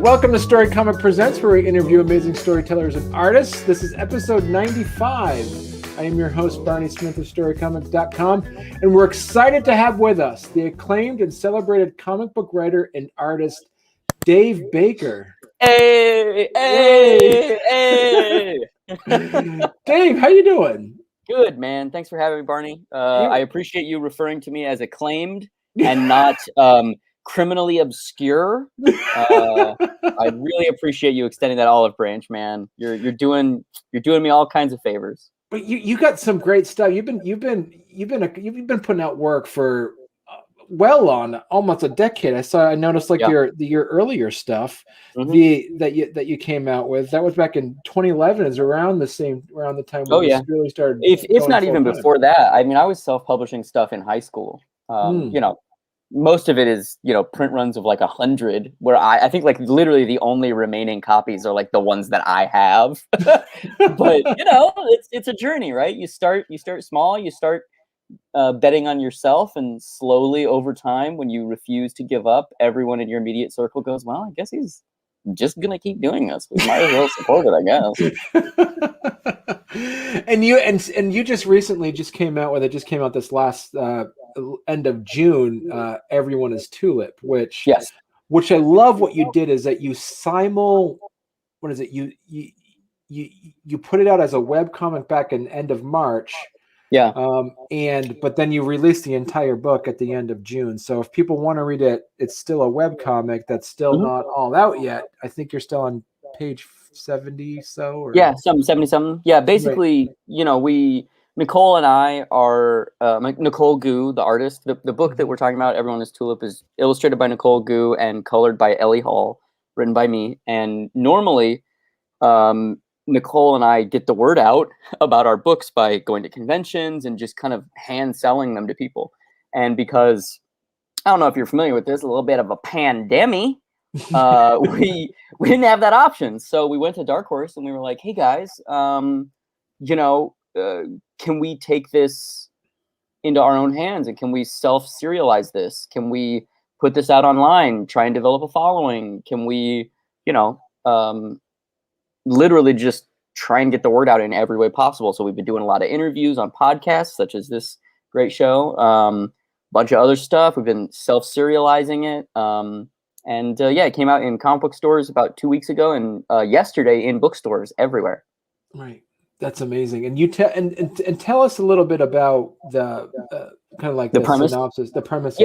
Welcome to Storycomic Presents, where we interview amazing storytellers and artists. This is episode 95. I am your host, Barney Smith of Storycomic.com, and we're excited to have with us the acclaimed and celebrated comic book writer and artist, Dave Baker. Hey! Dave, how you doing? Good, man. Thanks for having me, Barney. I appreciate you referring to me as acclaimed and not criminally obscure. I really appreciate you extending that olive branch, man. You're doing me all kinds of favors. But you got some great stuff. You've been putting out work for well on almost a decade. I noticed your earlier stuff, that you came out with. That was back in 2011. Is around the time when you really started. If not even before that. I mean, I was self-publishing stuff in high school. You know, most of it is, print runs of like 100, where I think like literally the only remaining copies are like the ones that I have. But it's a journey, right? You start small, you start betting on yourself, and slowly over time, when you refuse to give up, everyone in your immediate circle goes, well, I guess he's just gonna keep doing this. We might as well support it, I guess. And you just recently came out with it. Just came out this last end of June. Everyone Is Tulip, which I love. What you did is that you you put it out as a web comic back in end of March. Yeah. But then you released the entire book at the end of June. So if people want to read it, it's still a web comic that's still not all out yet. I think you're still on page 70. Some 70 something. Yeah. Basically, Nicole and I are Nicole Gu, the artist. The book that we're talking about, Everyone Is Tulip, is illustrated by Nicole Gu and colored by Ellie Hall, written by me. And normally, Nicole and I get the word out about our books by going to conventions and just kind of hand selling them to people. And because, I don't know if you're familiar with this, a little bit of a pandemic, we didn't have that option. So we went to Dark Horse and we were like, hey guys, can we take this into our own hands, and can we self-serialize this? Can we put this out online, try and develop a following? Can we, literally just try and get the word out in every way possible? So we've been doing a lot of interviews on podcasts, such as this great show, bunch of other stuff. We've been self-serializing it. It came out in comic book stores about 2 weeks ago, and yesterday in bookstores everywhere. Right. That's amazing. And you tell us a little bit about the kind of like the premise, synopsis, the premise.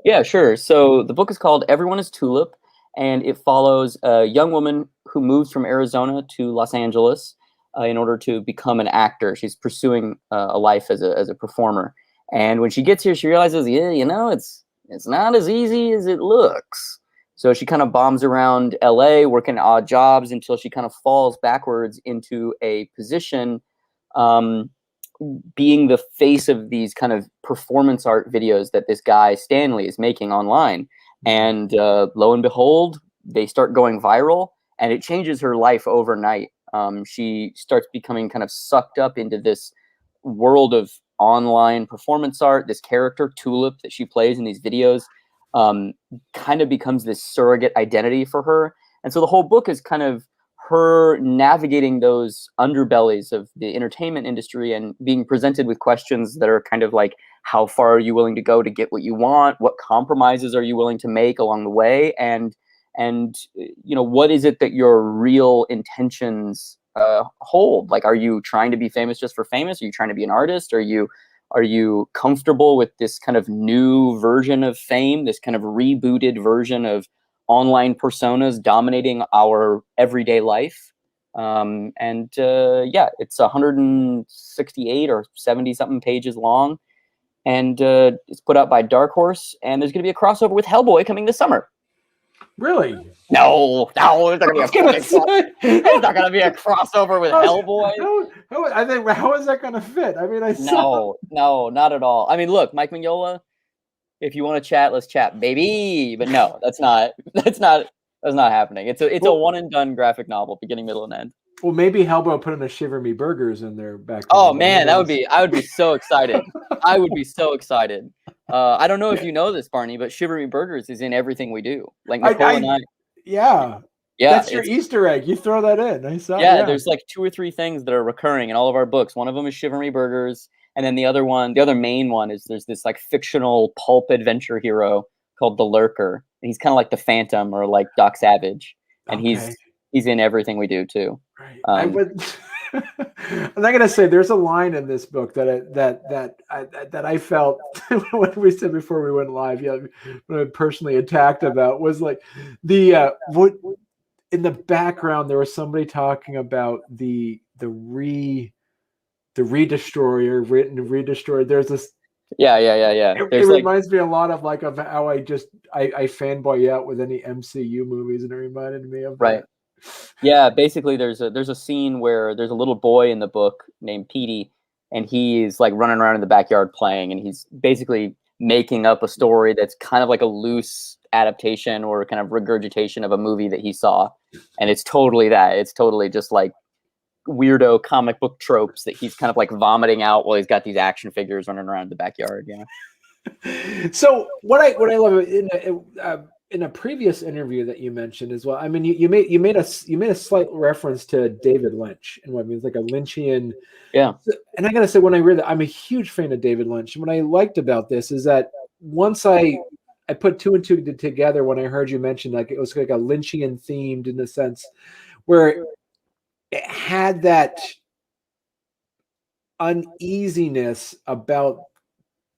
Yeah, sure. So the book is called Everyone Is Tulip, and it follows a young woman who moves from Arizona to Los Angeles in order to become an actor. She's pursuing a life as a performer. And when she gets here, she realizes, it's not as easy as it looks. So she kind of bombs around LA, working odd jobs until she kind of falls backwards into a position being the face of these kind of performance art videos that this guy, Stanley, is making online. And lo and behold, they start going viral, and it changes her life overnight. She starts becoming kind of sucked up into this world of online performance art. This character, Tulip, that she plays in these videos, kind of becomes this surrogate identity for her. And so the whole book is kind of her navigating those underbellies of the entertainment industry and being presented with questions that are kind of like, how far are you willing to go to get what you want? What compromises are you willing to make along the way? And what is it that your real intentions hold? Like, are you trying to be famous just for famous? Are you trying to be an artist? Are you comfortable with this kind of new version of fame, this kind of rebooted version of online personas dominating our everyday life? It's 168 or 70 something pages long. And it's put out by Dark Horse, and there's going to be a crossover with Hellboy coming this summer. Really? No, it's not going to be a crossover with Hellboy. How is that going to fit? I mean, No, not at all. I mean, look, Mike Mignola, if you want to chat, let's chat, baby. But no, that's not happening. It's a one and done graphic novel, beginning, middle, and end. Well, maybe Hellboy put in a Shiver Me Burgers in their back. Oh man, I would be so excited. I would be so excited. I don't know if you know this, Barney, but Shiver Me Burgers is in everything we do. Like Nicole and I. Yeah. Yeah, That's your Easter egg. You throw that in. I saw. Yeah, there's like 2 or 3 things that are recurring in all of our books. One of them is Chivalry Burgers, and then the other main one is there's this like fictional pulp adventure hero called the Lurker. And he's kind of like the Phantom or like Doc Savage, and Okay. he's in everything we do too. Right. I would. I'm not gonna say there's a line in this book that I felt what we said before we went live. Yeah, when I personally attacked about was like the what in the background there was somebody talking about the Redestroyer, written Redestroyer. There's this. Yeah. It reminds me a lot of like of how I fanboy out with any MCU movies, and it reminded me of right. that. Yeah, basically there's a scene where there's a little boy in the book named Petey, and he's like running around in the backyard playing, and he's basically making up a story that's kind of like a loose adaptation or kind of regurgitation of a movie that he saw. And it's totally that. It's totally just like weirdo comic book tropes that he's kind of like vomiting out while he's got these action figures running around the backyard. Yeah. So what I love in a previous interview that you mentioned as well. I mean, you made a slight reference to David Lynch and what I mean, it's like a Lynchian. Yeah. And I gotta say, when I read that, I'm a huge fan of David Lynch. And what I liked about this is that once I put 2 and 2 together when I heard you mention like it was like a Lynchian themed in the sense where it had that uneasiness about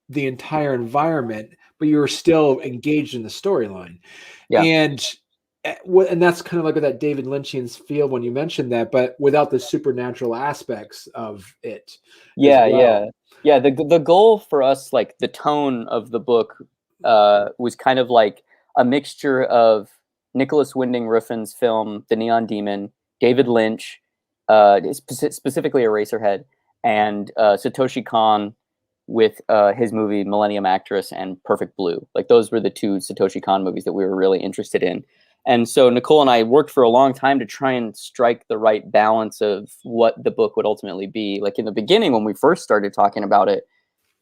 the entire environment, but you were still engaged in the storyline. Yeah. And that's kind of like that David Lynchian's feel when you mentioned that, but without the supernatural aspects of it. Yeah, well. yeah. The goal for us, like the tone of the book, was kind of like a mixture of Nicholas Winding Refn's film The Neon Demon, David Lynch, specifically Eraserhead, and Satoshi Kon with his movie Millennium Actress and Perfect Blue. Like those were the 2 Satoshi Kon movies that we were really interested in. And so Nicole and I worked for a long time to try and strike the right balance of what the book would ultimately be. Like in the beginning, when we first started talking about it,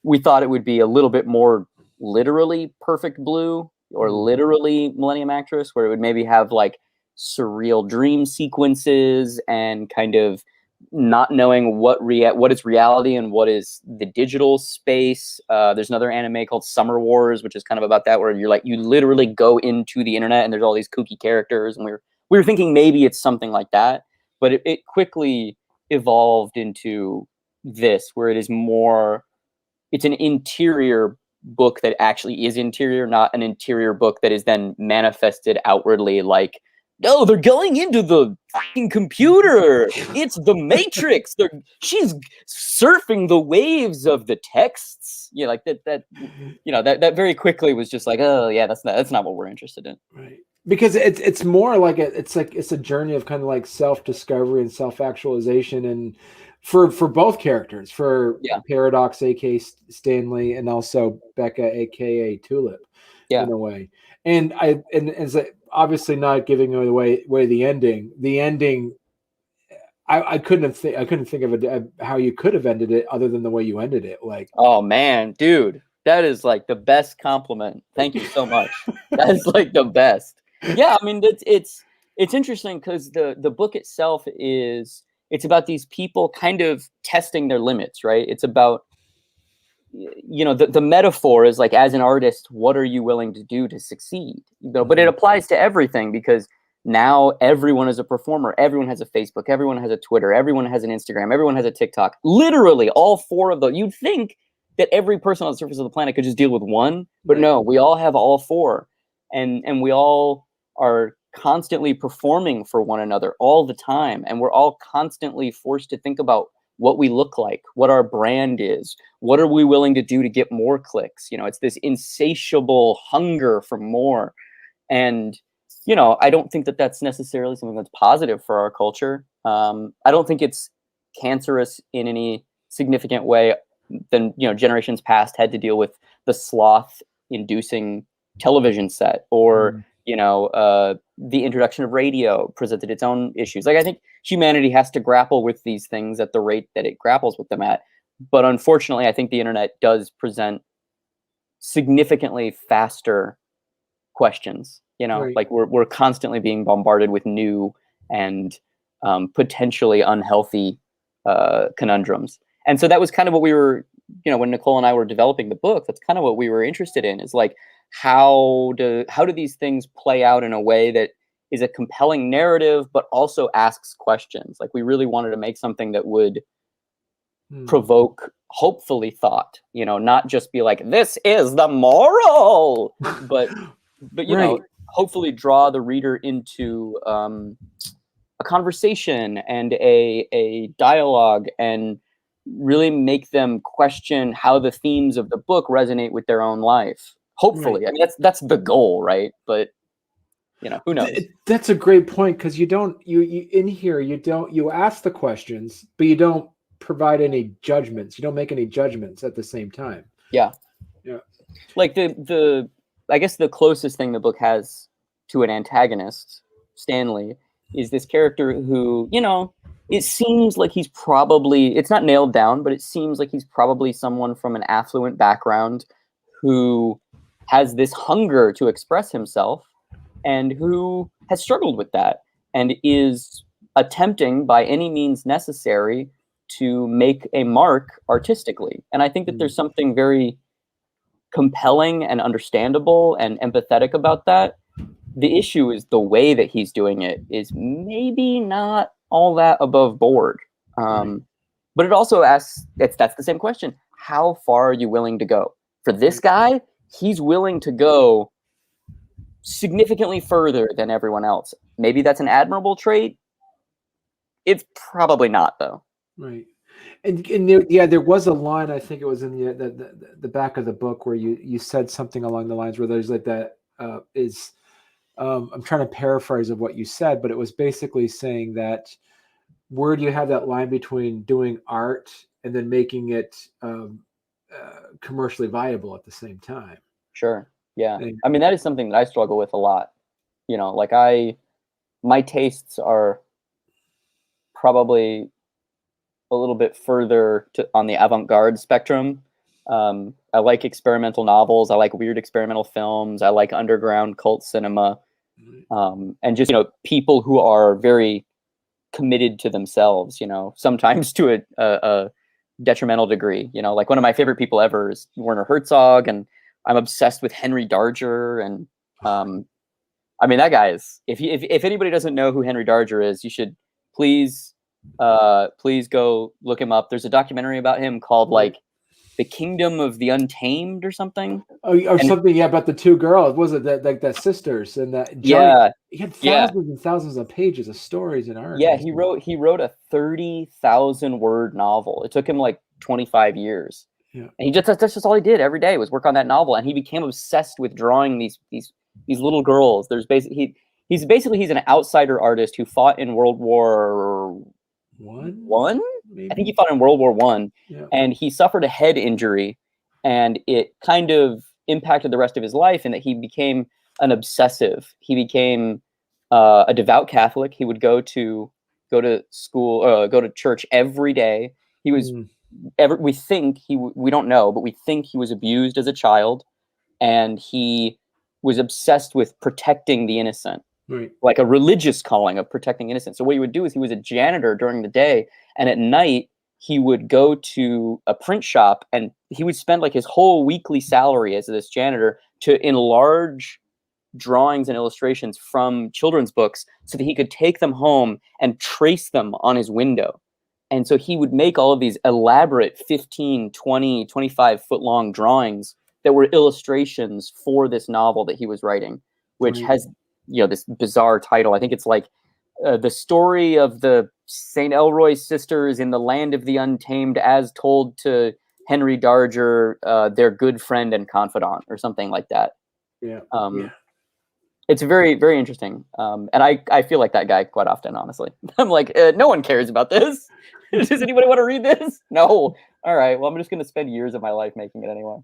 we thought it would be a little bit more literally Perfect Blue or literally Millennium Actress, where it would maybe have like surreal dream sequences and kind of not knowing what is reality and what is the digital space. There's another anime called Summer Wars, which is kind of about that, where you literally go into the internet and there's all these kooky characters, and we were thinking maybe it's something like that, but it quickly evolved into this, where it is more, it's an interior book that actually is interior, not an interior book that is then manifested outwardly like, no, they're going into the fucking computer. It's the Matrix. She's surfing the waves of the texts. You know, like that. You know, that very quickly was just like, oh yeah, that's not what we're interested in. Right. Because it's more like it's a journey of kind of like self-discovery and self-actualization, and for both characters, for Paradox, aka Stanley, and also Becca, aka Tulip, in a way. And as obviously not giving away the ending. The ending, I couldn't think of how you could have ended it other than the way you ended it. Like, oh man, dude, that is like the best compliment. Thank you so much. That is like the best. Yeah, I mean, it's interesting because the book itself it's about these people kind of testing their limits, right? It's about, you know, the metaphor is like, as an artist, what are you willing to do to succeed? You know, but it applies to everything, because now everyone is a performer. Everyone has a Facebook. Everyone has a Twitter. Everyone has an Instagram. Everyone has a TikTok. Literally all 4 of those. You'd think that every person on the surface of the planet could just deal with one, but no, we all have all 4. And we all are constantly performing for one another all the time. And we're all constantly forced to think about what we look like, what our brand is, what are we willing to do to get more clicks? You know, it's this insatiable hunger for more. And, you know, I don't think that that's necessarily something that's positive for our culture. I don't think it's cancerous in any significant way. Than, you know, generations past had to deal with the sloth inducing television set, or you know, the introduction of radio presented its own issues. Like, I think humanity has to grapple with these things at the rate that it grapples with them at. But unfortunately, I think the internet does present significantly faster questions. You know, Right. like we're constantly being bombarded with new and potentially unhealthy conundrums. And so that was kind of what we were, when Nicole and I were developing the book, that's kind of what we were interested in, is like, how do these things play out in a way that is a compelling narrative, but also asks questions. Like, we really wanted to make something that would provoke, hopefully, thought, not just be like, this is the moral, but Right. hopefully draw the reader into a conversation and a dialogue, and really make them question how the themes of the book resonate with their own life. Hopefully. Right. I mean, that's the goal, right? But who knows? That's a great point, because you in here you ask the questions, but you don't provide any judgments. You don't make any judgments at the same time. Yeah. Yeah. Like I guess the closest thing the book has to an antagonist, Stanley, is this character who, it seems like he's probably, it's not nailed down, but it seems like he's probably someone from an affluent background who has this hunger to express himself, and who has struggled with that, and is attempting by any means necessary to make a mark artistically. And I think that there's something very compelling and understandable and empathetic about that. The issue is the way that he's doing it is maybe not all that above board. But it also asks, that's the same question. How far are you willing to go? For this guy, he's willing to go significantly further than everyone else. Maybe that's an admirable trait. It's probably not, though. Right. And there was a line, I think it was in the back of the book, where you said something along the lines where there's like that I'm trying to paraphrase of what you said, but it was basically saying that, where do you have that line between doing art and then making it commercially viable at the same time? Sure. Yeah. I mean, that is something that I struggle with a lot. Like my tastes are probably a little bit further on the avant-garde spectrum. I like experimental novels. I like weird experimental films. I like underground cult cinema. And just, people who are very committed to themselves, sometimes to a detrimental degree. Like, one of my favorite people ever is Werner Herzog, and I'm obsessed with Henry Darger. And I mean, that guy is, if anybody doesn't know who Henry Darger is, you should please go look him up. There's a documentary about him called like The Kingdom of the Untamed or something. Something, yeah, about the two girls. Was it that, like, that sisters and that? He had thousands and thousands of pages of stories and art. Yeah, he wrote a 30,000 word novel. It took him like 25 years. Yeah. And that's just all he did every day, was work on that novel. And he became obsessed with drawing these little girls. He's an outsider artist who fought in World War One. I think he fought in World War One. Yeah. And he suffered a head injury, and it kind of impacted the rest of his life, in that he became an obsessive. He became a devout Catholic. He would go to school, go to church every day. He was we don't know, but we think he was abused as a child, and he was obsessed with protecting the innocent. Right. Like a religious calling of protecting innocence. So what he would do is, he was a janitor during the day, and at night he would go to a print shop, and he would spend like his whole weekly salary as this janitor to enlarge drawings and illustrations from children's books, so that he could take them home and trace them on his window. And so he would make all of these elaborate 15, 20, 25 foot long drawings that were illustrations for this novel that he was writing, which has, this bizarre title. I think it's like the story of the St. Elroy sisters in the land of the untamed, as told to Henry Darger, their good friend and confidant, or something like that. Yeah. It's very, very interesting. And I feel like that guy quite often, honestly. I'm like, no one cares about this. Does anybody want to read this? No. All right. Well, I'm just going to spend years of my life making it anyway.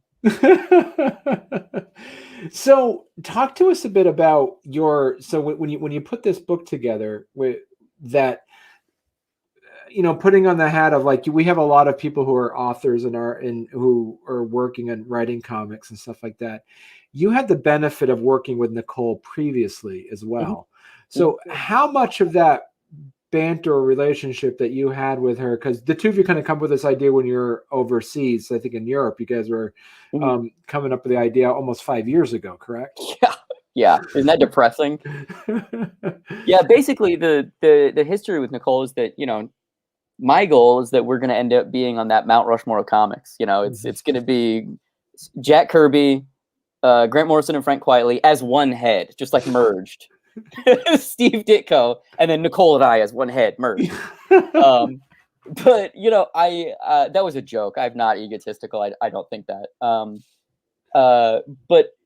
So talk to us a bit about when you put this book together, with that, putting on the hat of, like, we have a lot of people who are authors and who are working and writing comics and stuff like that. you had the benefit of working with Nicole previously as well. So how much of that banter relationship that you had with her, because the two of you kind of come with this idea when you're overseas, I think in Europe, you guys were coming up with the idea almost 5 years ago, correct? Yeah. Isn't that depressing? Yeah, basically the history with Nicole is that, my goal is that we're going to end up being on that Mount Rushmore of comics. It's going to be Jack Kirby, Grant Morrison, and Frank Quitely as one head, just like merged. Steve Ditko, and then Nicole and I as one head merged. But that was a joke. I'm not egotistical. I don't think that. But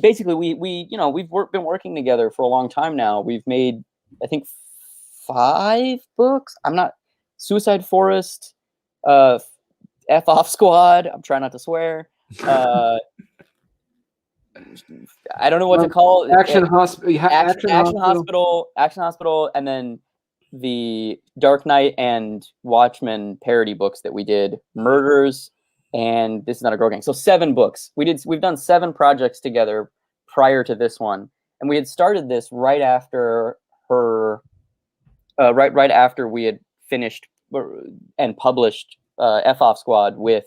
basically, we've been working together for a long time now. We've made, I think, 5 books. I'm not Suicide Forest, F Off Squad. I'm trying not to swear. I don't know what to call it. Action Hospital, and then the Dark Knight and Watchmen parody books that we did, Murders, and This Is Not a Girl Gang. So 7 books. We've done 7 projects together prior to this one, and we had started this right after her, right after we had finished and published F Off Squad with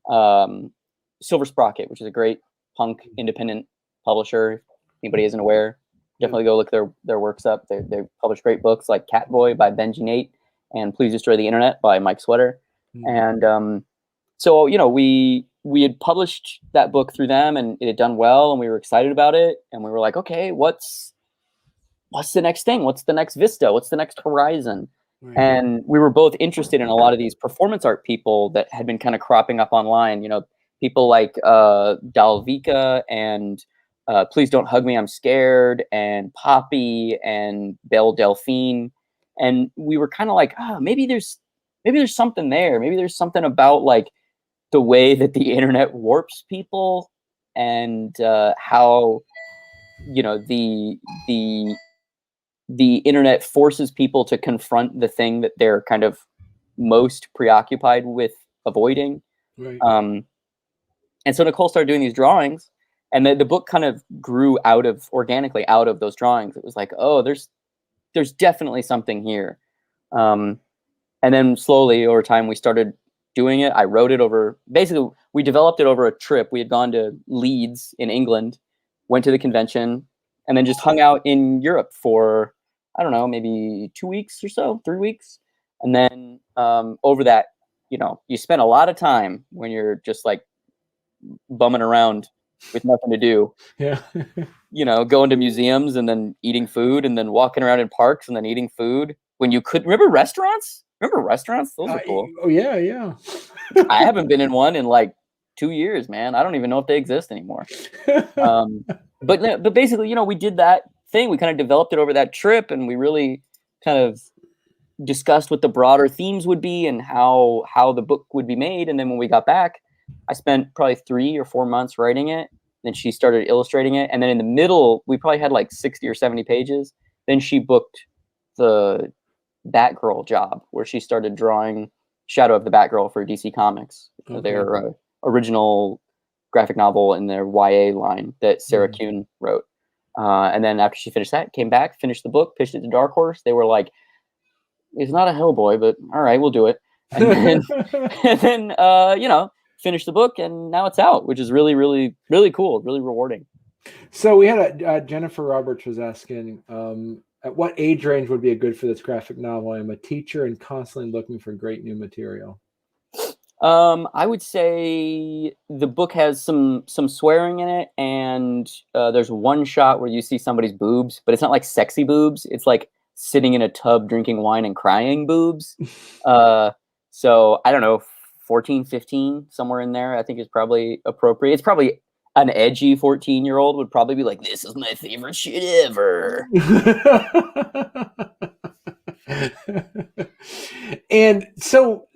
Silver Sprocket, which is a great punk independent publisher. If anybody isn't aware, definitely go look their works up. They publish great books like Catboy by Benji Nate and Please Destroy the Internet by Mike Sweater. And so we had published that book through them, and it had done well, and we were excited about it, and we were like, okay, what's the next thing? What's the next vista? What's the next horizon? And we were both interested in a lot of these performance art people that had been kind of cropping up online, people like Dalvika and Please Don't Hug Me, I'm Scared, and Poppy and Belle Delphine. And we were kind of like, maybe there's something there. Maybe there's something about like the way that the internet warps people, and how the internet forces people to confront the thing that they're kind of most preoccupied with avoiding. Right. And so Nicole started doing these drawings, and the book kind of grew organically out of those drawings. It was like, oh, there's definitely something here. And then slowly over time, we started doing it. I wrote it over, basically we developed it over a trip. We had gone to Leeds in England, went to the convention, and then just hung out in Europe for, I don't know, maybe 2 weeks or so, 3 weeks. And then over that, you spend a lot of time when you're just like bumming around with nothing to do. Yeah. Going to museums and then eating food, and then walking around in parks and then eating food. When you could remember restaurants? Those are cool. Oh yeah, yeah. I haven't been in one in like 2 years, man. I don't even know if they exist anymore. But basically, we did that thing. We kind of developed it over that trip, and we really kind of discussed what the broader themes would be and how the book would be made. And then when we got back, I spent probably 3 or 4 months writing it. Then she started illustrating it. And then in the middle, we probably had like 60 or 70 pages. Then she booked the Batgirl job, where she started drawing Shadow of the Batgirl for DC Comics, their original graphic novel in their YA line that Sarah Kuhn wrote. And then after she finished that, came back, finished the book, pitched it to Dark Horse. They were like, it's not a Hellboy, but all right, we'll do it. And then, finished the book, and now it's out, which is really, really, really cool, really rewarding. So we had Jennifer Roberts was asking, at what age range would be a good for this graphic novel? I'm a teacher and constantly looking for great new material. I would say the book has some swearing in it, and there's one shot where you see somebody's boobs, but it's not like sexy boobs. It's like sitting in a tub drinking wine and crying boobs. So I don't know, 14, 15, somewhere in there, I think is probably appropriate. It's probably an edgy 14-year-old would probably be like, this is my favorite shit ever. And so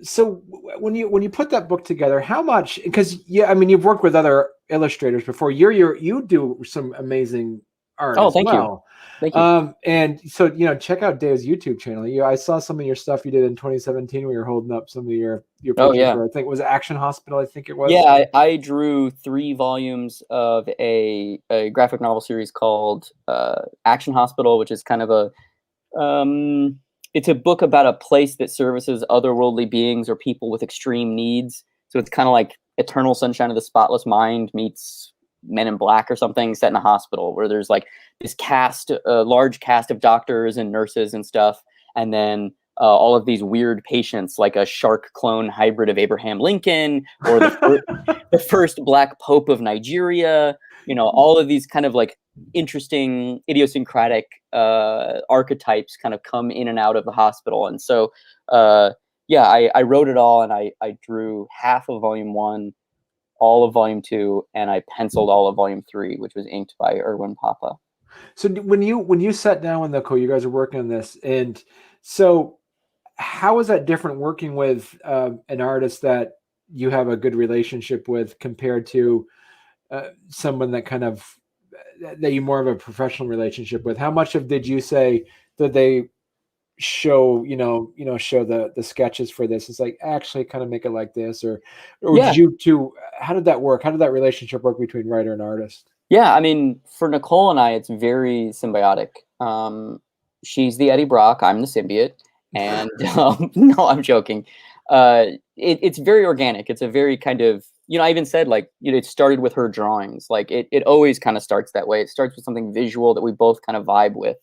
when you put that book together, how much, because you've worked with other illustrators before, you do some amazing art Oh, as thank you. well. Thank you. And so, check out Dave's YouTube channel. I saw some of your stuff you did in 2017 where you're holding up some of your Oh, pictures yeah. where I think it was Action Hospital. I think it was. Yeah, I drew 3 volumes of a graphic novel series called Action Hospital, which is kind of it's a book about a place that services otherworldly beings or people with extreme needs. So it's kind of like Eternal Sunshine of the Spotless Mind meets Men in Black or something, set in a hospital where there's like this large cast of doctors and nurses and stuff, and then all of these weird patients, like a shark clone hybrid of Abraham Lincoln, or the first Black Pope of Nigeria. All of these kind of like interesting idiosyncratic archetypes kind of come in and out of the hospital. And so I wrote it all, and I drew half of volume 1, all of volume 2, and I penciled all of volume 3, which was inked by Erwin Papa. So when you sat down with Nicole, you guys are working on this, and so how is that different working with an artist that you have a good relationship with compared to someone that kind of that you more of a professional relationship with? How much did you say that they show show the sketches for this? It's like, actually kind of make it like this, or Yeah. did you two? How did that work? How did that relationship work between writer and artist? Yeah, I mean, for Nicole and I, it's very symbiotic. She's the Eddie Brock, I'm the symbiote, and no, I'm joking. It's very organic. It's a very kind of, I even said, like, it started with her drawings. Like it always kind of starts that way. It starts with something visual that we both kind of vibe with.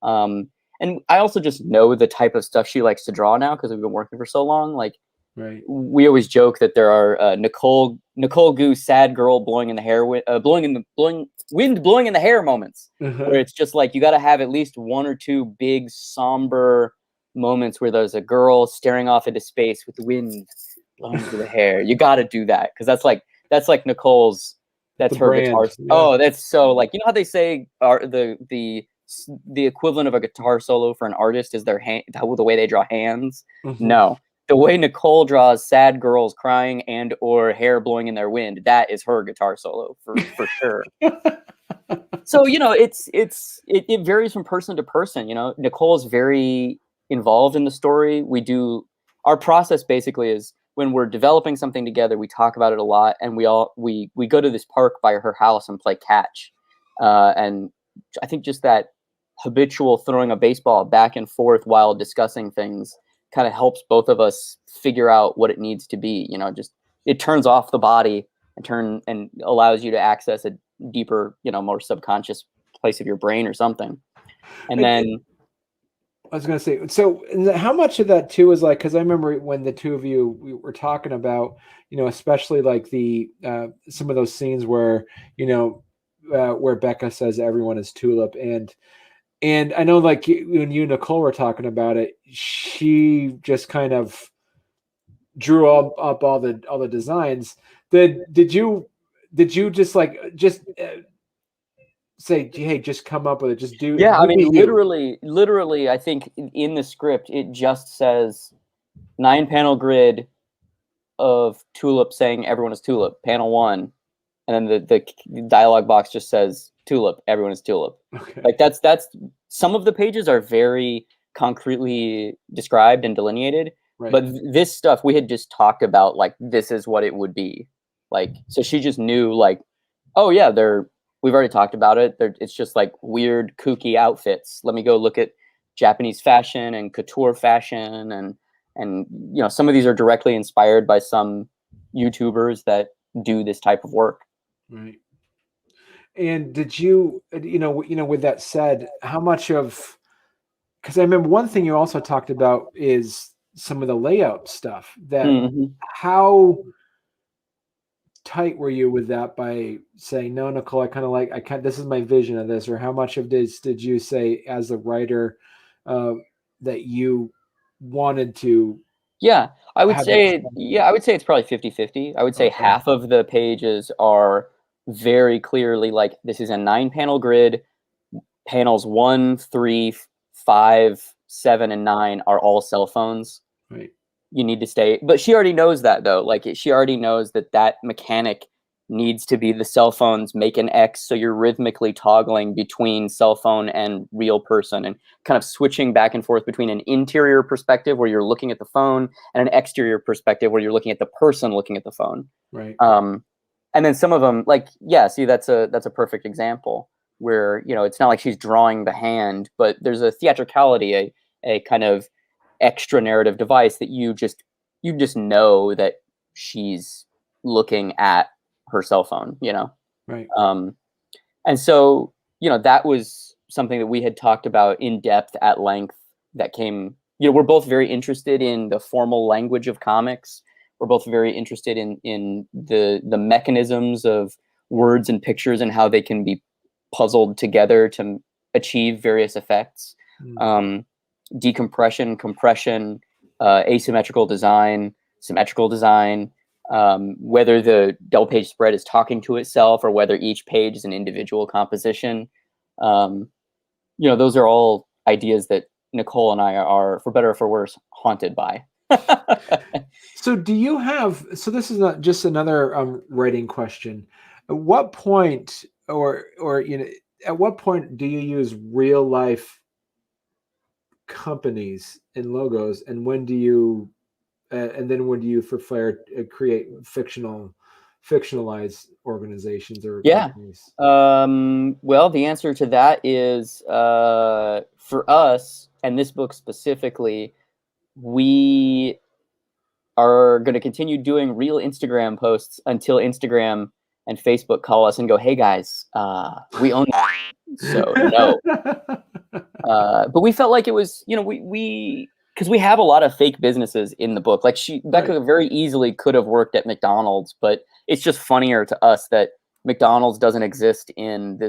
And I also just know the type of stuff she likes to draw now because we've been working for so long. Like, right. We always joke that there are Nicole Goose, sad girl blowing in the hair, wind blowing in the hair moments, where it's just like you got to have at least 1 or 2 big somber moments where there's a girl staring off into space with the wind blowing through the hair. You got to do that because that's like Nicole's. That's The her brand, guitar. yeah. Oh, that's so like, how they say the equivalent of a guitar solo for an artist is their hand, the way they draw hands. No. The way Nicole draws sad girls crying and or hair blowing in their wind, that is her guitar solo for sure. So, it varies from person to person. Nicole is very involved in the story. Our process basically is when we're developing something together, we talk about it a lot, and we go to this park by her house and play catch. And I think just that habitual throwing a baseball back and forth while discussing things kind of helps both of us figure out what it needs to be. Just it turns off the body and allows you to access a deeper, more subconscious place of your brain or something. And then I was going to say, so how much of that too is like, because I remember when the two of you we were talking about, especially like the some of those scenes where where Becca says everyone is Tulip, and I know, like, when you and Nicole were talking about it, she just kind of drew up all the designs. Did you just say, hey, just come up with it, just do? Yeah, I mean, you. literally, I think in the script it just says 9-panel grid of Tulip saying everyone is Tulip, panel 1, and then the dialogue box just says Tulip, everyone is Tulip. Okay. Like that's some of the pages are very concretely described and delineated, right. But this stuff we had just talked about, like, this is what it would be. Like, so she just knew, like, oh yeah, we've already talked about it. It's just like weird, kooky outfits. Let me go look at Japanese fashion and couture fashion, and some of these are directly inspired by some YouTubers that do this type of work. Right. And did you, with that said, how much of, because I remember one thing you also talked about is some of the layout stuff. That how tight were you with that by saying, no, Nicole, I can't, this is my vision of this, or how much of this did you say as a writer that you wanted to? Yeah, I would say it's probably 50-50. I would say half of the pages are very clearly like, this is a 9-panel grid. Panels 1, 3, 5, 7, and 9 are all cell phones. Right. You need to stay, but she already knows that, though. Like, she already knows that mechanic needs to be the cell phones make an X, so you're rhythmically toggling between cell phone and real person, and kind of switching back and forth between an interior perspective where you're looking at the phone and an exterior perspective where you're looking at the person looking at the phone. Right. And then some of them, like, yeah, see, that's a perfect example where, you know, it's not like she's drawing the hand, but there's a theatricality, a kind of extra narrative device that you just know that she's looking at her cell phone, you know? Right. And so, you know, that was something that we had talked about in depth at length that came, you know, we're both very interested in the formal language of comics. We're both very interested in the mechanisms of words and pictures and how they can be puzzled together to achieve various effects. Decompression, compression, asymmetrical design, symmetrical design, whether the double page spread is talking to itself or whether each page is an individual composition. You know, those are all ideas that Nicole and I are, for better or for worse, haunted by. So do you have, so this is not just another writing question. At what point or you know, at what point do you use real life companies and logos, and when do you and then when do you for flair create fictionalized organizations or companies? Well, the answer to that is for us and this book specifically, we are going to continue doing real Instagram posts until Instagram and Facebook call us and go, "Hey guys, we own that." So no. But we felt like it was, you know, we because we have a lot of fake businesses in the book. Like Becca very easily could have worked at McDonald's, but it's just funnier to us that McDonald's doesn't exist in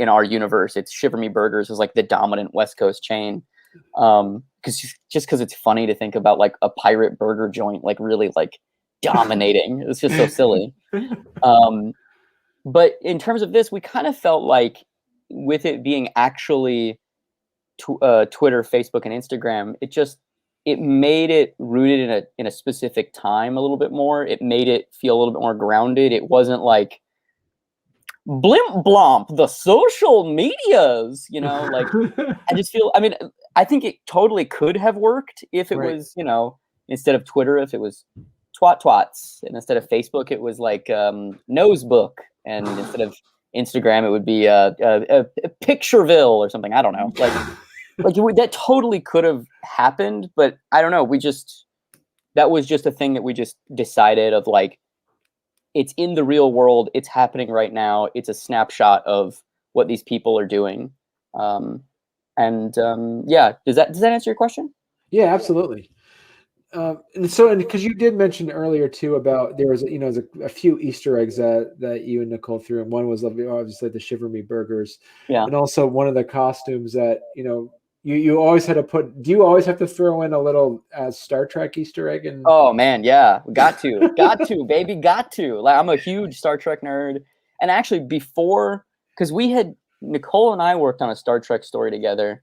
our universe. It's Shiver Me Burgers is like the dominant West Coast chain. Because it's funny to think about like a pirate burger joint like really like dominating. It's just so silly. But in terms of this, we kind of felt like with it being actually Twitter, Facebook, and Instagram, it made it rooted in a specific time a little bit more. It made it feel a little bit more grounded. It wasn't like blimp blomp, the social medias, you know, like I just feel, I mean, I think it totally could have worked if it was, you know, instead of Twitter, if it was twats, and instead of Facebook, it was like Nosebook, and instead of Instagram, it would be a Pictureville or something. I don't know. Like that totally could have happened, but I don't know. That was just a thing that we just decided of like, it's in the real world. It's happening right now. It's a snapshot of what these people are doing. Yeah, does that answer your question? Yeah, absolutely. And because you did mention earlier too about there was, you know, a few Easter eggs that you and Nicole threw, and one was obviously the Shiver Me Burgers, and also one of the costumes that, you know, you always had to put. Do you always have to throw in a little Star Trek Easter egg? And oh man, yeah, got to, baby, got to. Like, I'm a huge Star Trek nerd, and actually before, because Nicole and I worked on a Star Trek story together.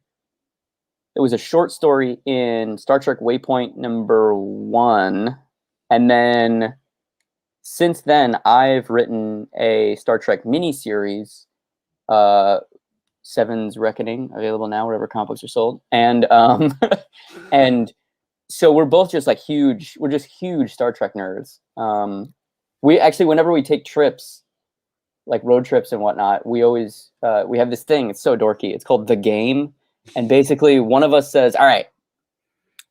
It was a short story in Star Trek Waypoint #1, and then since then I've written a Star Trek miniseries, Seven's Reckoning, available now wherever comic books are sold, and and so we're both just like huge Star Trek nerds. We actually, whenever we take trips, like road trips and whatnot, we always we have this thing. It's so dorky. It's called The Game. And basically one of us says, "All right,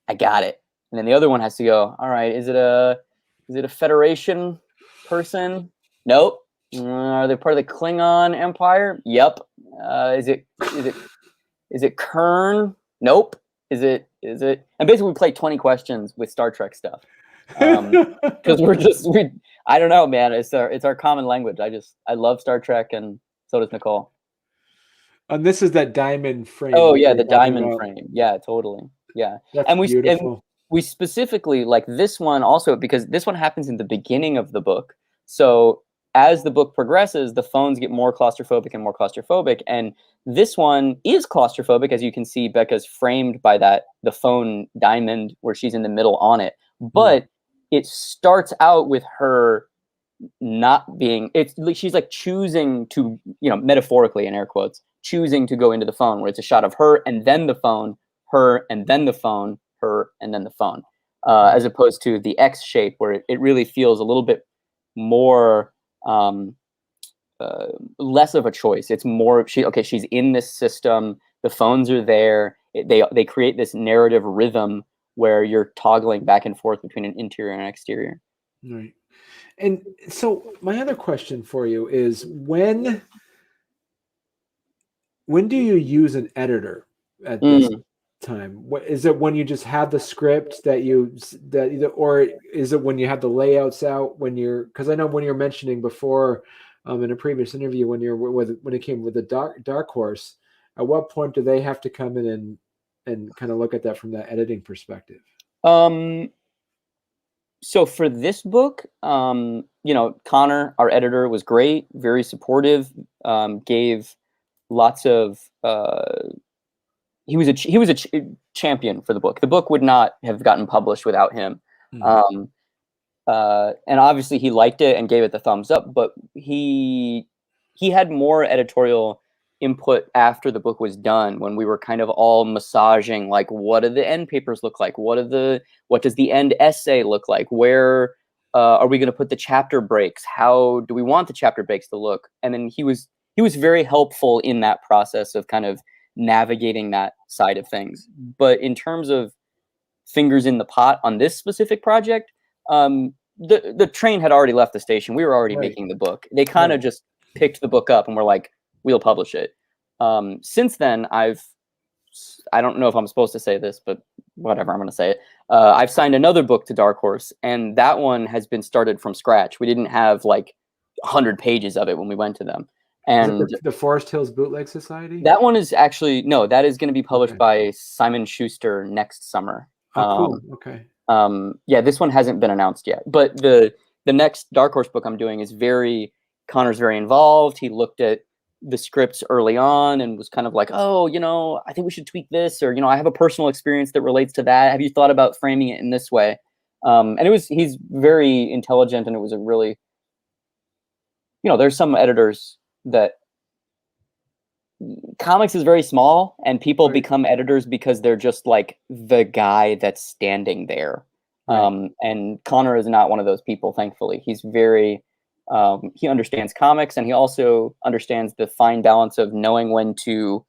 I got it." And then the other one has to go, "All right, is it a Federation person? Nope. Are they part of the Klingon Empire? Yep. Is it Kern? Nope. Is it? And basically we play 20 questions with Star Trek stuff. Because I don't know, man. It's our common language. I love Star Trek, and so does Nicole. And this is that diamond frame. Oh yeah, the diamond frame. Yeah, totally. Yeah. That's beautiful. And we specifically like this one also because this one happens in the beginning of the book. So as the book progresses, the phones get more claustrophobic and more claustrophobic. And this one is claustrophobic, as you can see. Becca's framed by the phone diamond where she's in the middle on it. But it starts out with her not being, she's like choosing to, metaphorically in air quotes, choosing to go into the phone, where it's a shot of her and then the phone, her and then the phone, her and then the phone, as opposed to the X shape, where it really feels a little bit more less of a choice. It's more she's in this system, the phones are there, they create this narrative rhythm where you're toggling back and forth between an interior and an exterior. Right. And so my other question for you is, when do you use an editor at this time? What is it, when you just have the script or is it when you have the layouts out, because I know when you're mentioning before in a previous interview, when it came with the Dark Horse, at what point do they have to come in and kind of look at that from that editing perspective? So for this book, Connor, our editor, was great, very supportive, gave lots of, he was a champion for the book. The book would not have gotten published without him. And obviously he liked it and gave it the thumbs up, but he had more editorial input after the book was done, when we were kind of all massaging, like, what do the end papers look like? What does the end essay look like? Where are we going to put the chapter breaks? How do we want the chapter breaks to look? And then he was very helpful in that process of kind of navigating that side of things. But in terms of fingers in the pot on this specific project, the train had already left the station. We were already making the book. They kind of just picked the book up and were like, we'll publish it. Since then, I don't know if I'm supposed to say this, but whatever, I'm going to say it. I've signed another book to Dark Horse, and that one has been started from scratch. We didn't have like 100 pages of it when we went to them. And the Forest Hills Bootleg Society? That one is actually, no, that is going to be published by Simon Schuster next summer. Oh, cool. Okay. Yeah, this one hasn't been announced yet, but the next Dark Horse book I'm doing is Connor's very involved. He looked at the scripts early on and was kind of like, oh, I think we should tweak this, or, I have a personal experience that relates to that. Have you thought about framing it in this way? And he's very intelligent, and it was a really, there's some editors that comics is very small, and people become editors because they're just like the guy that's standing there. And Connor is not one of those people, thankfully. He's very, he understands comics, and he also understands the fine balance of knowing when to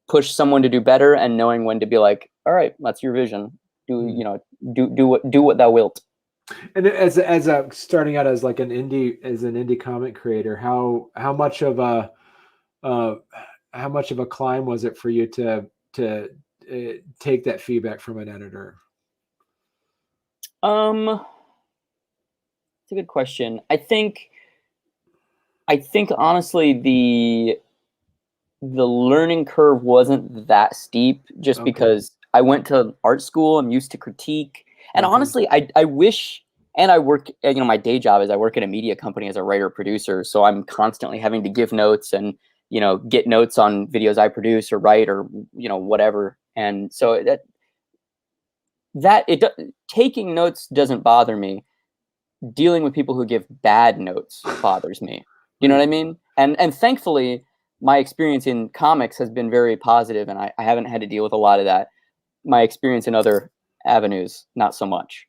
push someone to do better and knowing when to be like, all right, that's your vision. Do what thou wilt. And as starting out as like an indie comic creator, how much of a climb was it for you to take that feedback from an editor? It's a good question. I think honestly the learning curve wasn't that steep, just because I went to art school. I'm used to critique, and honestly, I wish. And I work, my day job is I work at a media company as a writer producer, so I'm constantly having to give notes and get notes on videos I produce or write or whatever. And so taking notes doesn't bother me. Dealing with people who give bad notes bothers me. You know what I mean? And thankfully, my experience in comics has been very positive, and I haven't had to deal with a lot of that. My experience in other avenues, not so much.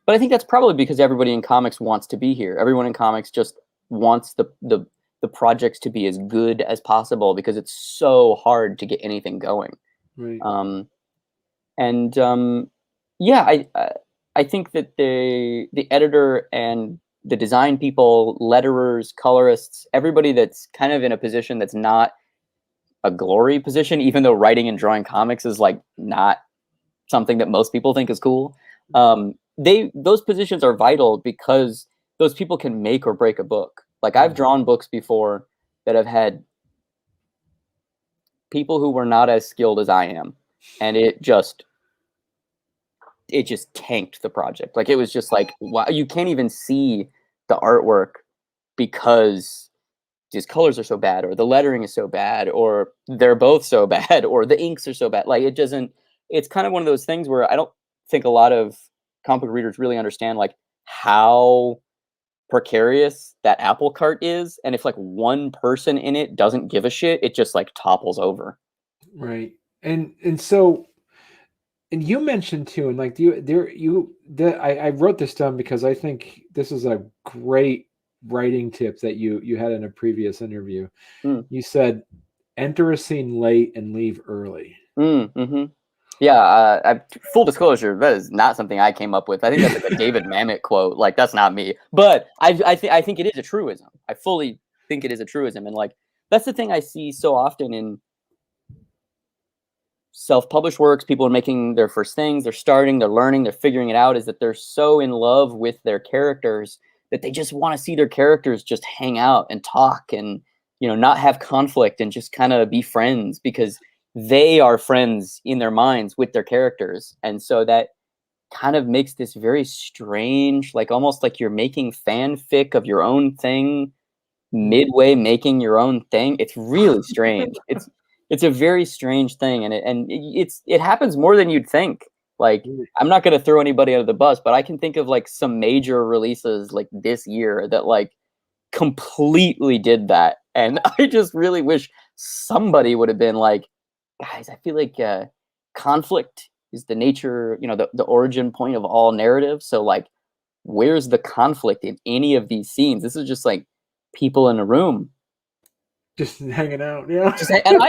But I think that's probably because everybody in comics wants to be here. Everyone in comics just wants the projects to be as good as possible, because it's so hard to get anything going. I think that the editor and the design people, letterers, colorists, everybody that's kind of in a position that's not a glory position, even though writing and drawing comics is like not something that most people think is cool. Those positions are vital, because those people can make or break a book. Like, I've drawn books before that have had people who were not as skilled as I am, and it just tanked the project. Like, it was just like, wow, you can't even see the artwork because these colors are so bad, or the lettering is so bad, or they're both so bad, or the inks are so bad. Like, it's kind of one of those things where I don't think a lot of comic book readers really understand like how precarious that apple cart is, and if like one person in it doesn't give a shit, it just like topples over. Right. And so, and you mentioned too, and like I wrote this down because I think this is a great writing tip that you had in a previous interview. You said, enter a scene late and leave early. Yeah, full disclosure, that is not something I came up with. I think that's like a David Mamet quote. Like, that's not me. But I think it is a truism. I fully think it is a truism. And like, that's the thing I see so often in self-published works. People are making their first things. They're starting, they're learning, they're figuring it out, is that they're so in love with their characters that they just want to see their characters just hang out and talk and, you know, not have conflict and just kind of be friends, because they are friends in their minds with their characters. And so that kind of makes this very strange, like almost like you're making fanfic of your own thing midway making your own thing. It's really strange. It's a very strange thing, and it happens more than you'd think. Like, I'm not going to throw anybody under the bus, but I can think of like some major releases like this year that like completely did that. And I just really wish somebody would have been like, guys, I feel like conflict is the nature, you know, the origin point of all narrative. So like, where's the conflict in any of these scenes? This is just like people in a room. Just hanging out, yeah. And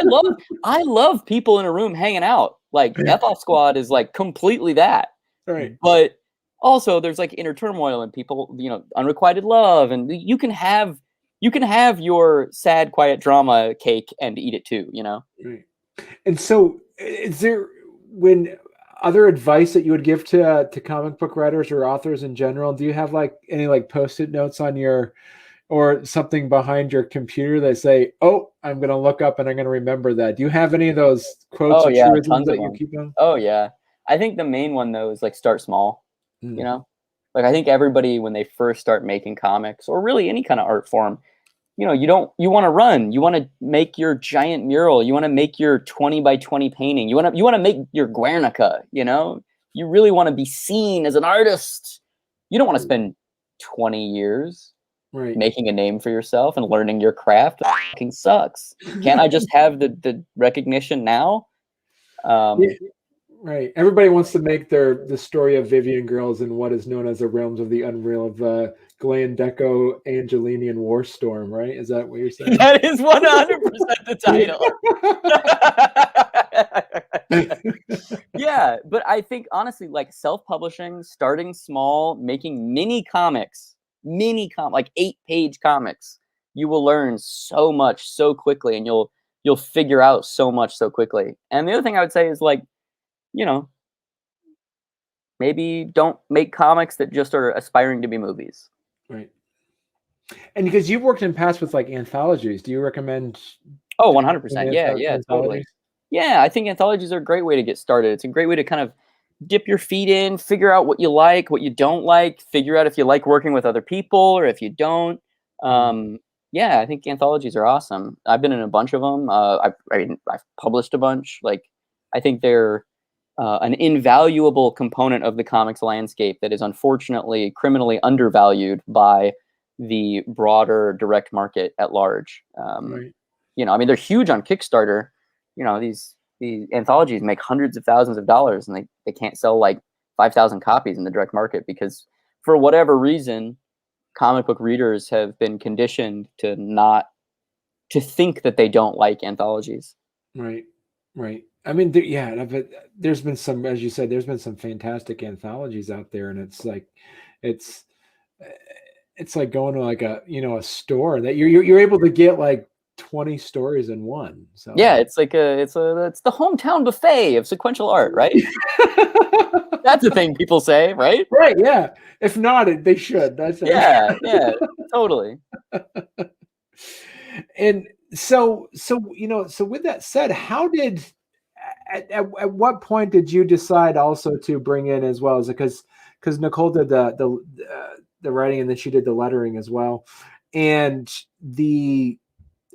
I love people in a room hanging out. Like, F-Off Squad is like completely that. Right. But also there's like inner turmoil and people, you know, unrequited love, and you can have your sad, quiet drama cake and eat it too, you know? Right. And so, is there other advice that you would give to comic book writers or authors in general? Do you have like any like post-it notes on your, or something behind your computer that say, "Oh, I'm going to look up and I'm going to remember that"? Do you have any of those quotes or truisms that you keep on? Oh yeah, I think the main one though is like start small. You know, like I think everybody when they first start making comics or really any kind of art form, you know, you want to run, you want to make your giant mural, you want to make your 20 by 20 painting, you want to make your Guernica, you know, you really want to be seen as an artist. You don't want to spend 20 years making a name for yourself and learning your craft. That fucking sucks. Can't I just have the recognition now? Right. Everybody wants to make the story of Vivian girls in what is known as the realms of the unreal of Glenn Deco, Angelini, and Warstorm, right? Is that what you're saying? That is 100% the title. Yeah, but I think honestly, like self-publishing, starting small, making mini comics, like 8-page comics, you will learn so much so quickly, and you'll figure out so much so quickly. And the other thing I would say is like, you know, maybe don't make comics that just are aspiring to be movies. Right. And because you've worked in past with like anthologies, do you recommend? Oh, 100%. Yeah, totally. Yeah, I think anthologies are a great way to get started. It's a great way to kind of dip your feet in, figure out what you like, what you don't like, figure out if you like working with other people or if you don't. Yeah, I think anthologies are awesome. I've been in a bunch of them. I've published a bunch. Like, I think they're an invaluable component of the comics landscape that is unfortunately criminally undervalued by the broader direct market at large. You know, I mean, they're huge on Kickstarter. You know, these anthologies make hundreds of thousands of dollars, and they can't sell like 5,000 copies in the direct market because for whatever reason, comic book readers have been conditioned to think that they don't like anthologies. Right. I mean, but there's been some, as you said, there's been some fantastic anthologies out there, and it's like going to like a store that you're able to get like 20 stories in one. So yeah, it's like it's the hometown buffet of sequential art, right? That's the thing people say, right? Right. Yeah. If not, they should. That's yeah, totally. And so with that said, how did at what point did you decide also to bring in as well as because Nicole did the writing and then she did the lettering as well, and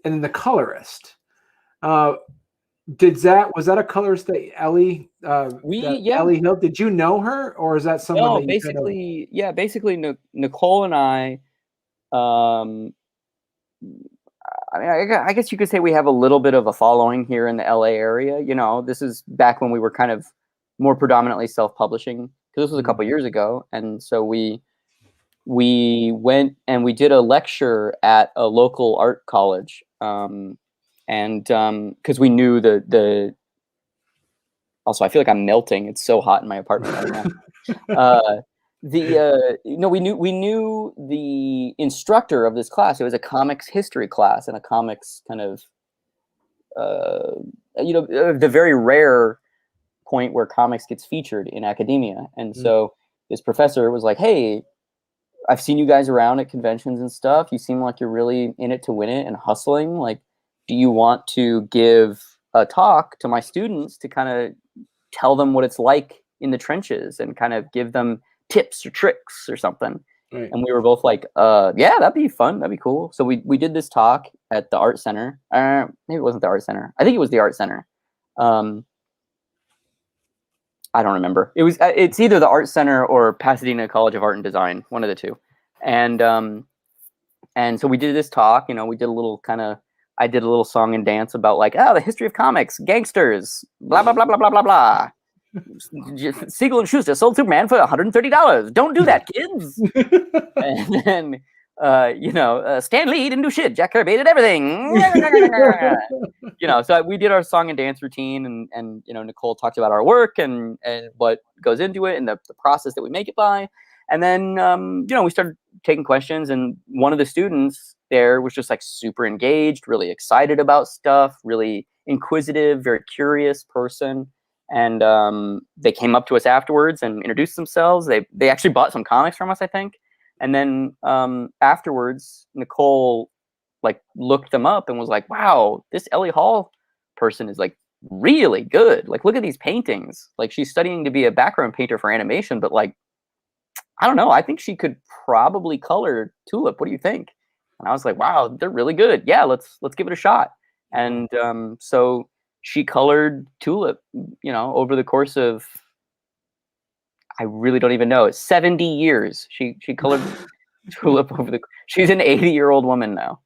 then the colorist, was that a colorist that Ellie Ellie Hill, did you know her, or is that someone? No, basically Nicole and I I mean, I guess you could say we have a little bit of a following here in the LA area. You know, this is back when we were kind of more predominantly self-publishing, because this was a couple years ago, and so we went and we did a lecture at a local art college, and because we knew the. Also, I feel like I'm melting. It's so hot in my apartment right now. We knew the instructor of this class. It was a comics history class and a comics kind of the very rare point where comics gets featured in academia. And so this professor was like, hey, I've seen you guys around at conventions and stuff. You seem like you're really in it to win it and hustling. Like, do you want to give a talk to my students to kind of tell them what it's like in the trenches and kind of give them tips or tricks or something? Right. And we were both like, yeah, that'd be fun. That'd be cool. So we did this talk at the art center. Maybe it wasn't the art center. I think it was the art center. I don't remember. It's either the art center or Pasadena College of Art and Design, one of the two. And so we did this talk, we did a little I did a little song and dance about like, the history of comics, gangsters, blah, blah, blah, blah, blah, blah, blah. Siegel and Schuster sold Superman for $130. Don't do that, kids. And then, Stan Lee didn't do shit. Jack Kirby did everything. So we did our song and dance routine, and Nicole talked about our work and what goes into it and the process that we make it by. And then, we started taking questions, and one of the students there was just like super engaged, really excited about stuff, really inquisitive, very curious person. And they came up to us afterwards and introduced themselves. They actually bought some comics from us, I think. And then afterwards, Nicole like looked them up and was like, wow, this Ellie Hall person is like really good. Like, look at these paintings. Like, she's studying to be a background painter for animation, but like, I don't know. I think she could probably color Tulip. What do you think? And I was like, wow, they're really good. Yeah, let's give it a shot. And so she colored Tulip, over the course of, I really don't even know, 70 years. She colored Tulip over she's an 80-year-old woman now.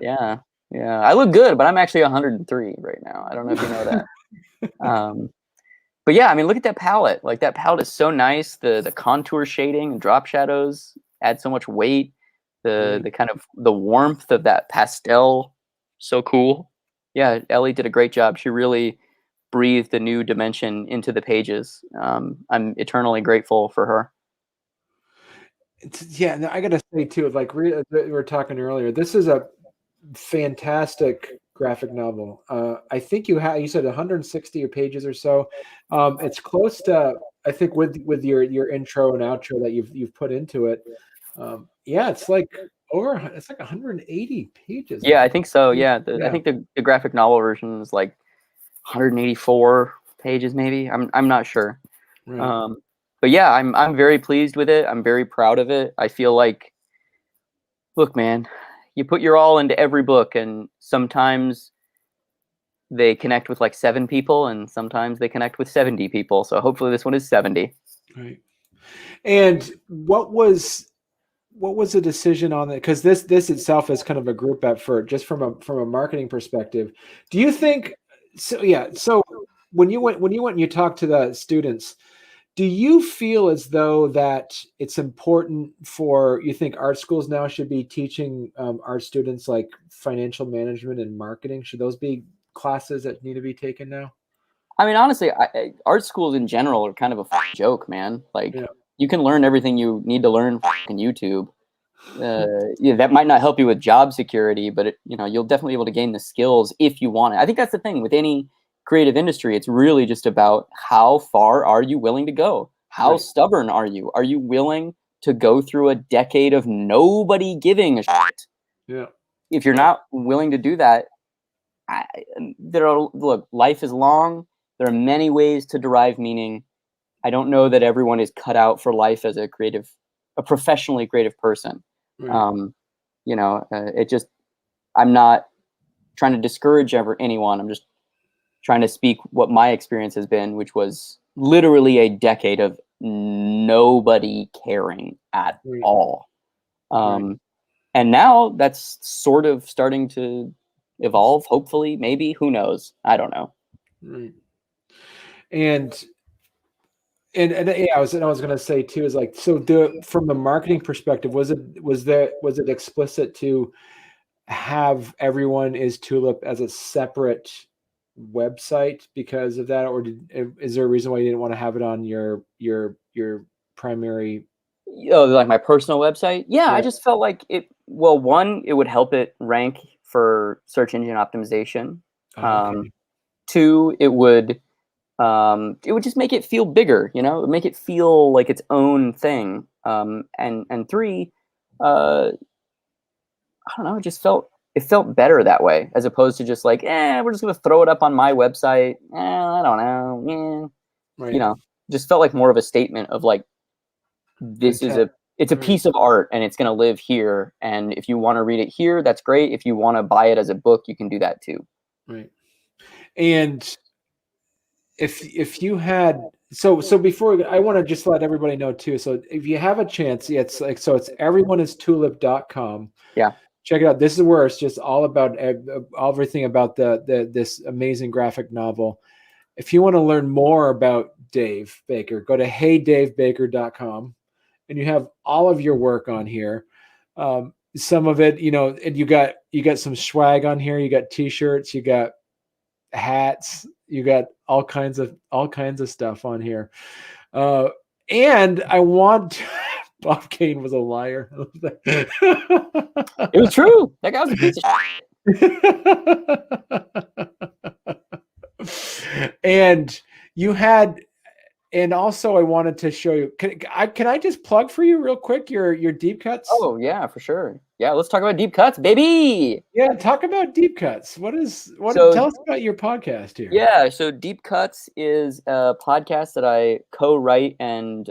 Yeah. I look good, but I'm actually 103 right now. I don't know if you know that. But yeah, I mean, look at that palette. Like, that palette is so nice. The contour shading and drop shadows add so much weight. The kind of the warmth of that pastel, so cool. Yeah, Ellie did a great job. She really breathed a new dimension into the pages. I'm eternally grateful for her. I gotta say too, like we were talking earlier, this is a fantastic graphic novel. I think you said 160 pages or so. It's close to, I think, with your intro and outro that you've put into it. It's like 180 pages. Yeah, I think so. Yeah, I think the graphic novel version is like 184 pages, maybe. I'm not sure. Right. But yeah, I'm very pleased with it. I'm very proud of it. I feel like, look, man, you put your all into every book, and sometimes they connect with like 7 people, and sometimes they connect with 70 people. So hopefully this one is 70. Right. And what was the decision on that? Because this itself is kind of a group effort, just from a marketing perspective. Do you think so? Yeah. So when you went and you talked to the students, do you feel as though that it's important you think art schools now should be teaching art students like financial management and marketing? Should those be classes that need to be taken now? I mean, honestly, art schools in general are kind of a joke, man. Like, you can learn everything you need to learn on YouTube. That might not help you with job security, but you'll definitely be able to gain the skills if you want it. I think that's the thing with any creative industry. It's really just about how far are you willing to go? How stubborn are you? Are you willing to go through a decade of nobody giving a shit? Yeah. If you're not willing to do that, look, life is long. There are many ways to derive meaning. I don't know that everyone is cut out for life as a professionally creative person. Right. I'm not trying to discourage anyone. I'm just trying to speak what my experience has been, which was literally a decade of nobody caring at all. And now that's sort of starting to evolve, hopefully, maybe, who knows? I don't know. Right. And yeah, I was going to say too, is like, so from the marketing perspective, was it explicit to have Everyone Is Tulip as a separate website because of that, or is there a reason why you didn't want to have it on your primary? Like my personal website? Yeah, I just felt like it. Well, one, it would help it rank for search engine optimization. Okay. Two, it would just make it feel bigger, it would make it feel like its own thing. And three, I don't know, it felt better that way, as opposed to just like, we're just gonna throw it up on my website. I don't know. Right. Just felt like more of a statement of like, it's a piece of art and it's gonna live here. And if you want to read it here, that's great. If you want to buy it as a book, you can do that too. Right. And if you had so before, I want to just let everybody know too. So if you have a chance, it's like, so it's everyoneistulip.com. Yeah. Check it out. This is where it's just all about everything about this amazing graphic novel. If you want to learn more about Dave Baker, go to heydavebaker.com, and you have all of your work on here. Some of it, and you got some swag on here. You got t-shirts, you got hats, you got all kinds of stuff on here. And I want Bob Kane was a liar. It was true. That guy was a piece of shit. And you had, and also I wanted to show you. Can I just plug for you real quick your deep cuts? Oh yeah, for sure. Yeah, let's talk about deep cuts, baby. Yeah, talk about deep cuts. Tell us about your podcast here. Yeah, so Deep Cuts is a podcast that I co-write and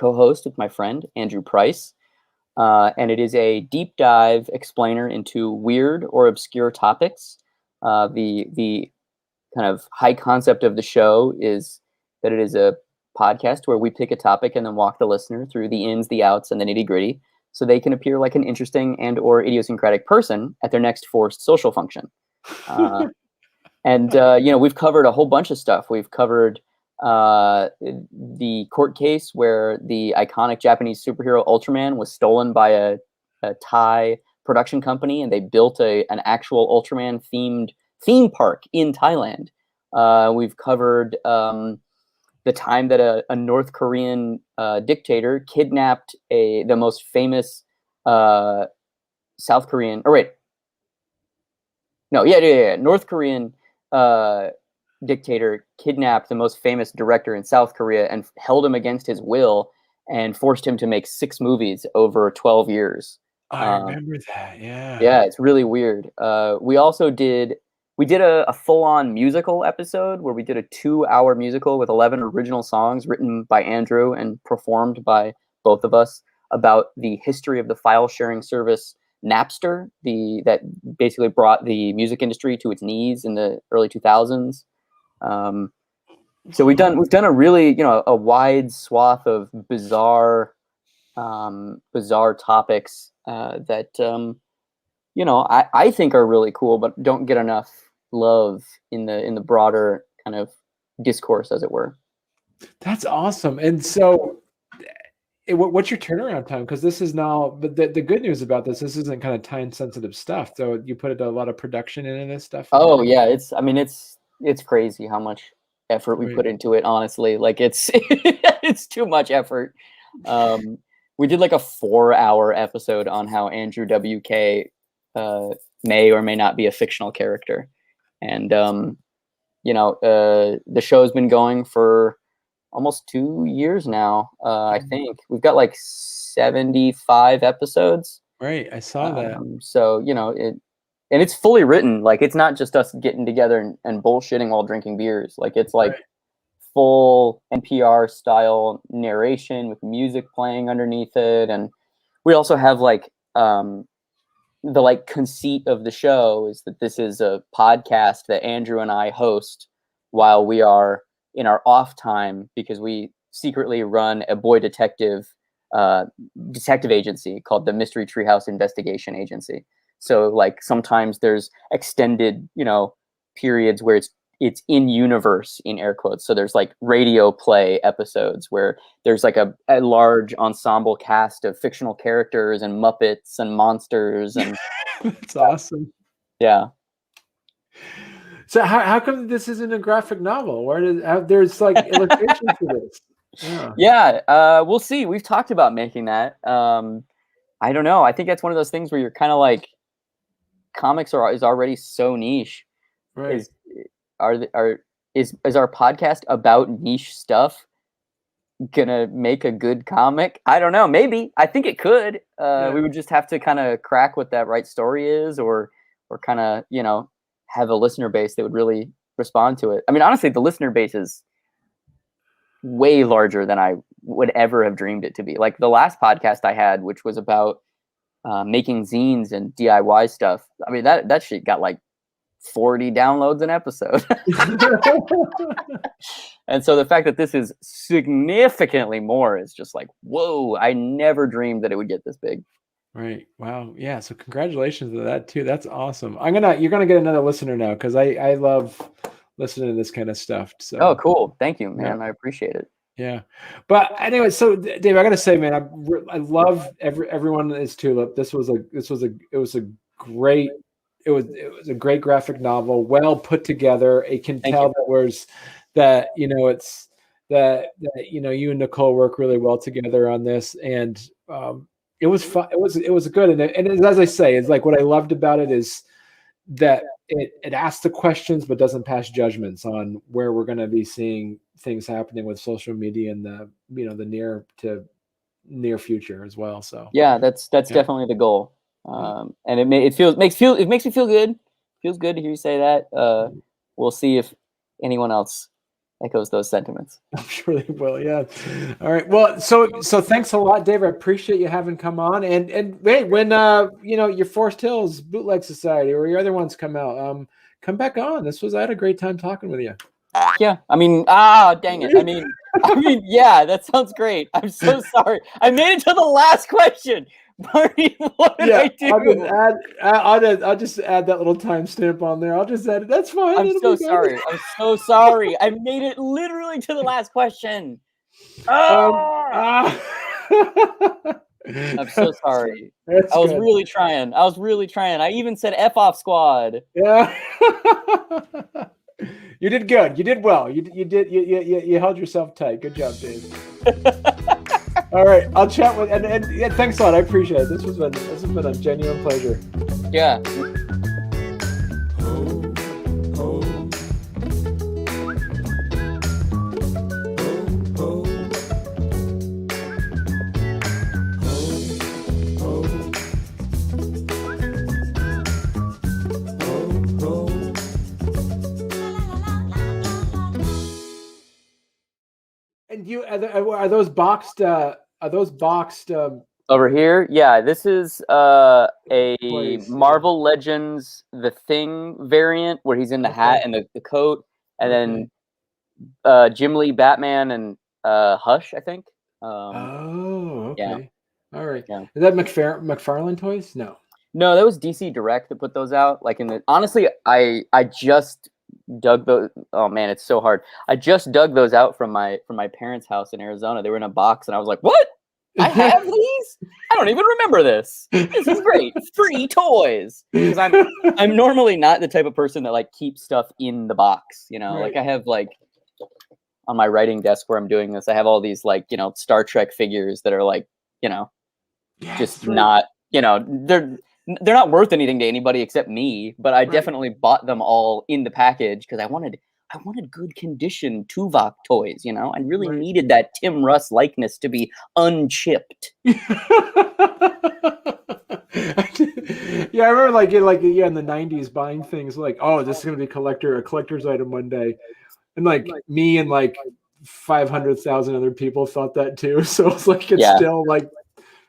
co-host with my friend Andrew Price, and it is a deep dive explainer into weird or obscure topics. The kind of high concept of the show is that it is a podcast where we pick a topic and then walk the listener through the ins, the outs, and the nitty-gritty, so they can appear like an interesting and or idiosyncratic person at their next forced social function. And we've covered a whole bunch of stuff. We've covered the court case where the iconic Japanese superhero Ultraman was stolen by a Thai production company, and they built an actual Ultraman themed theme park in Thailand. We've covered the time that a North Korean dictator kidnapped the most famous South Korean, or wait, no, yeah, North Korean dictator kidnapped the most famous director in South Korea and held him against his will and forced him to make 6 movies over 12 years. I remember that. Yeah. Yeah, it's really weird. We did a full-on musical episode where we did a 2-hour musical with 11 original songs written by Andrew and performed by both of us about the history of the file sharing service Napster, that basically brought the music industry to its knees in the early 2000s. So we've done a really, a wide swath of bizarre topics that I think are really cool, but don't get enough love in the broader kind of discourse, as it were. That's awesome. And so what's your turnaround time? Because this is now, but the good news about this isn't kind of time sensitive stuff. So you put a lot of production into this stuff. Oh yeah, it's crazy how much effort we put into it. Honestly, like it's it's too much effort. We did like a 4-hour episode on how Andrew WK may or may not be a fictional character, and the show's been going for almost 2 years now. I think we've got like 75 episodes. Right, I saw that. So and it's fully written. Like, it's not just us getting together and bullshitting while drinking beers. Like, it's like full NPR style narration with music playing underneath it. And we also have like the like conceit of the show is that this is a podcast that Andrew and I host while we are in our off time, because we secretly run a boy detective detective agency called the Mystery Treehouse Investigation Agency. So like sometimes there's extended, periods where it's in universe, in air quotes. So there's like radio play episodes where there's like a large ensemble cast of fictional characters and Muppets and monsters and that's awesome. Yeah. So how come this isn't a graphic novel? There's like illustrations for this? Yeah. We'll see. We've talked about making that. I don't know. I think that's one of those things where you're kind of like, comics is already so niche. Right. Is our podcast about niche stuff gonna make a good comic? I don't know. Maybe. I think it could. We would just have to kind of crack what that right story is, or kind of have a listener base that would really respond to it. I mean, honestly, the listener base is way larger than I would ever have dreamed it to be. Like the last podcast I had, which was about making zines and DIY stuff. I mean, that shit got like 40 downloads an episode. And so the fact that this is significantly more is just like, whoa, I never dreamed that it would get this big. Right. Wow. Yeah. So congratulations to that too. That's awesome. You're gonna get another listener now, because I love listening to this kind of stuff. So. Oh, cool. Thank you, man. I appreciate it. Yeah. But anyway, so Dave, I gotta say, man, I love Everyone Is Tulip. It was a great graphic novel, well put together. I can tell that it's that you and Nicole work really well together on this, and it was fun. It was good, and as I say, it's like what I loved about it is that it asks the questions but doesn't pass judgments on where we're going to be seeing things happening with social media in the the near to near future as well. So yeah, that's definitely the goal. And it makes me feel good. Feels good to hear you say that. We'll see if anyone else echoes those sentiments. I'm sure they will. Yeah. All right. Well, so thanks a lot, Dave. I appreciate you having come on. And wait, when your Forest Hills Bootleg Society or your other ones come out, come back on. I had a great time talking with you. Yeah. I mean, dang it. I mean, yeah, that sounds great. I'm so sorry. I made it to the last question. Marty, what did I do? I'll just add that little timestamp on there. I'll just add it. That's fine. I'm so sorry. I'm so sorry. I made it literally to the last question. I'm so sorry. I was really trying. I even said F off squad. Yeah. You did good. You did well. You held yourself tight. Good job, Dave. All right, I'll chat with and yeah, thanks a lot. I appreciate it. This has been a genuine pleasure. Yeah. And are those boxed? Over here? Yeah, this is a Marvel Legends The Thing variant where he's in the hat and the coat, and then Jim Lee Batman and Hush, I think. Okay. Yeah. All right. Yeah. Is that McFarlane Toys? No, that was DC Direct that put those out. Like honestly, I just dug those. Oh man, it's so hard. I just dug those out from my parents' house in Arizona. They were in a box, and I was like, "What? I have these? I don't even remember this. This is great. Free toys." Because I'm normally not the type of person that like keeps stuff in the box. Right. Like I have like on my writing desk where I'm doing this, I have all these like Star Trek figures that are like just not they're not worth anything to anybody except me. But I definitely bought them all in the package because I wanted good condition Tuvok toys, I really needed that Tim Russ likeness to be unchipped. Yeah, I remember like in the 90s buying things like, oh, this is gonna be a collector's item one day. And like me and like 500,000 other people thought that too. So it's like it's still like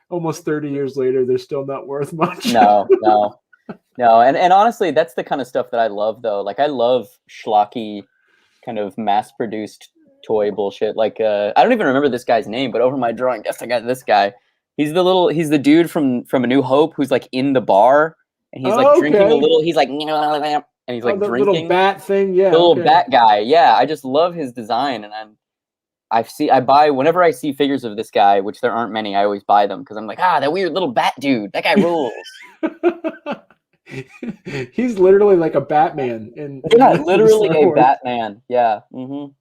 almost 30 years later, they're still not worth much. No. And honestly, that's the kind of stuff that I love though. Like I love schlocky kind of mass-produced toy bullshit. Like I don't even remember this guy's name, but over my drawing, yes, I got this guy. He's the dude from A New Hope who's like in the bar and he's like drinking a little. He's like, and he's like the drinking. Little bat thing, yeah. The little bat guy, yeah. I just love his design, and I buy whenever I see figures of this guy, which there aren't many. I always buy them because I'm like, that weird little bat dude. That guy rules. He's literally like a Batman. Yeah, literally a Batman. Yeah. Mm-hmm.